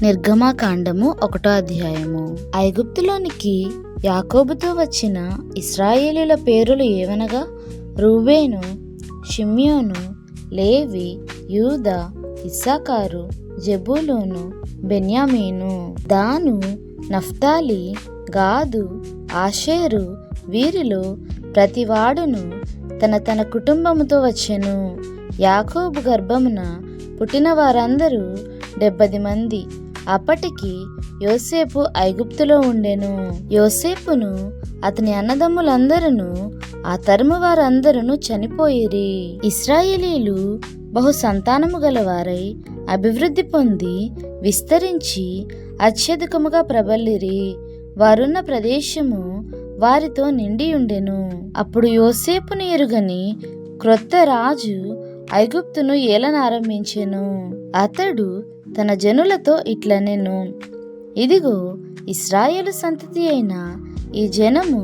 నిర్గమకాండము 1వ ఐగుప్తులోనికి యాకోబుతో వచ్చిన ఇశ్రాయేలీయుల పేరులు ఏవనగా రూబేను, షిమ్యోను, లేవి, యూదా, ఇస్సాకారు, జెబూలూను, బెన్యామీను, దాను, నఫ్తాలి, గాదు, ఆషేరు. వీరిలో ప్రతివాడును తన తన కుటుంబముతో వచ్చెను. యాకోబు గర్భమున పుట్టిన వారందరూ 70 మంది. అప్పటికి యోసేపు ఐగుప్తులో ఉండెను. యోసేపును అతని అన్నదమ్ములందరూ ఆ తరము వారందరూ చనిపోయిరి. ఇశ్రాయేలీయులు బహు సంతానము గలవారై అభివృద్ధి పొంది విస్తరించి అత్యధికముగా ప్రబలిరి. వారున్న ప్రదేశము వారితో నిండి ఉండెను. అప్పుడు యోసేపును ఎరుగని క్రొత్త రాజు ఐగుప్తును ఏలనారంభించెను. అతడు తన జనులతో ఇట్లనెను, ఇదిగో, ఇశ్రాయేలు సంతతి అయిన ఈ జనము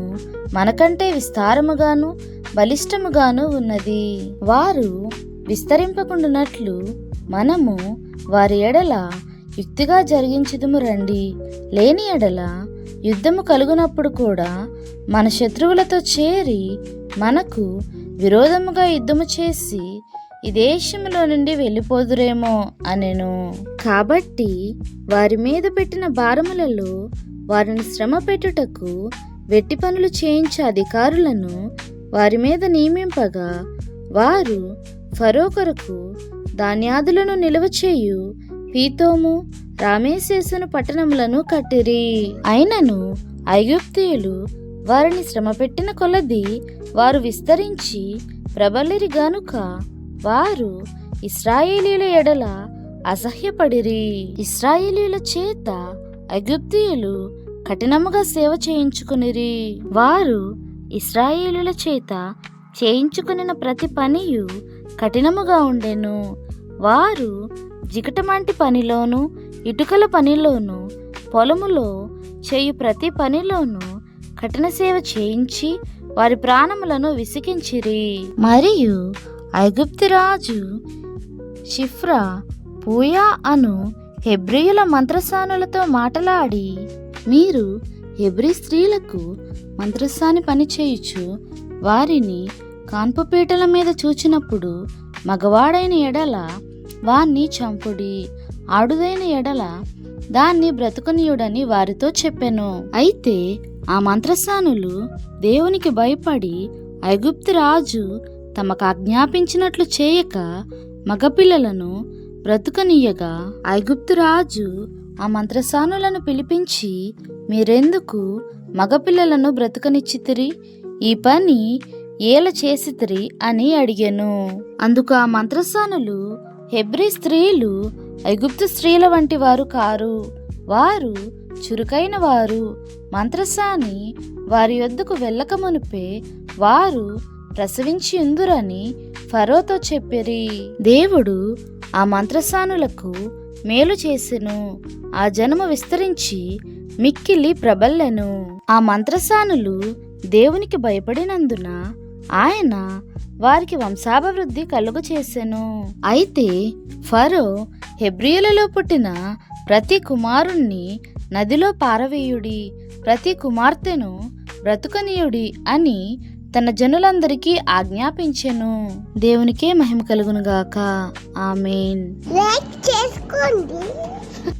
మనకంటే విస్తారముగాను బలిష్టముగాను ఉన్నది. వారు విస్తరింపకుండునట్లు మనము వారి ఎడల యుక్తిగా జరిగించుదుము రండి. లేని ఎడల యుద్ధము కలుగునప్పుడు కూడా మన శత్రువులతో చేరి మనకు విరోధముగా యుద్ధము చేసి ఈ దేశములో నుండి వెళ్ళిపోదురేమో అనెను. కాబట్టి వారి మీద పెట్టిన భారములలో వారిని శ్రమ పెట్టుటకు వెట్టి పనులు చేయించే అధికారులను వారి మీద నియమింపగా వారు ఫరో కొరకు ధాన్యాదులను నిల్వ చేయు పీతోము, రామేసేసును పట్టణములను కట్టిరి. అయినను ఐగుప్తీయులు వారిని శ్రమ పెట్టిన కొలది వారు విస్తరించి ప్రబలిరి గనుక వారు ఇశ్రాయేలీయుల ఎడల అసహ్యపడిరి. ఇశ్రాయేలీయుల చేత ఐగుప్తీయులు కఠినముగా సేవ చేయించుకునిరి. వారు ఇశ్రాయేలీయుల చేత చేయించుకునిన ప్రతి పనియు కఠినముగా ఉండెను. వారు జిగటమంటి పనిలోను, ఇటుకల పనిలోను, పొలములో చేయు ప్రతి పనిలోను కఠిన సేవ చేయించి వారి ప్రాణములను విసికించిరి. మరియు ఐగుప్తు రాజు షిఫ్రా, పూయా అను హెబ్రీయుల మంత్రసానులతో మాటలాడి, మీరు హెబ్రీ స్త్రీలకు మంత్రసాని పని చేయుచు వారిని కాన్పుపీటల మీద చూచినప్పుడు మగవాడైన ఎడల వాణ్ణి చంపుడి, ఆడుదైన ఎడల దాన్ని బ్రతుకునీయుడని వారితో చెప్పెను. అయితే ఆ మంత్రసానులు దేవునికి భయపడి ఐగుప్తు రాజు తమకు ఆజ్ఞాపించినట్లు చేయక మగపిల్లలను బ్రతుకనీయగా ఐగుప్తు రాజు ఆ మంత్రసానులను పిలిపించి, మీరెందుకు మగపిల్లలను బ్రతుకనిచ్చితిరి? ఈ పని ఏల చేసితిరి అని అడిగెను. అందుకు ఆ మంత్రసానులు, హెబ్రీ స్త్రీలు ఐగుప్తు స్త్రీల వంటి వారు కారు, వారు చురుకైన వారు. మంత్రసాని వారి యొద్దకు వెళ్ళక మునిపే వారు ప్రసవించి ఉందురని ఫరోతో చెప్పిరి. దేవుడు ఆ మంత్రసానులకు మేలు చేసెను. ఆ జనము విస్తరించి మిక్కిలి ప్రబల్లెను. ఆ మంత్రసానులు దేవునికి భయపడినందున ఆయన వారికి వంశాభివృద్ధి కలుగు చేసెను. అయితే ఫరో హెబ్రీయులలో పుట్టిన ప్రతి కుమారుణ్ణి నదిలో పారవేయుడి, ప్రతి కుమార్తెను బ్రతుకనీయుడి అని తన జనులందరికీ ఆజ్ఞాపించెను. దేవునికే మహిమ కలుగునుగాక. ఆమేన్.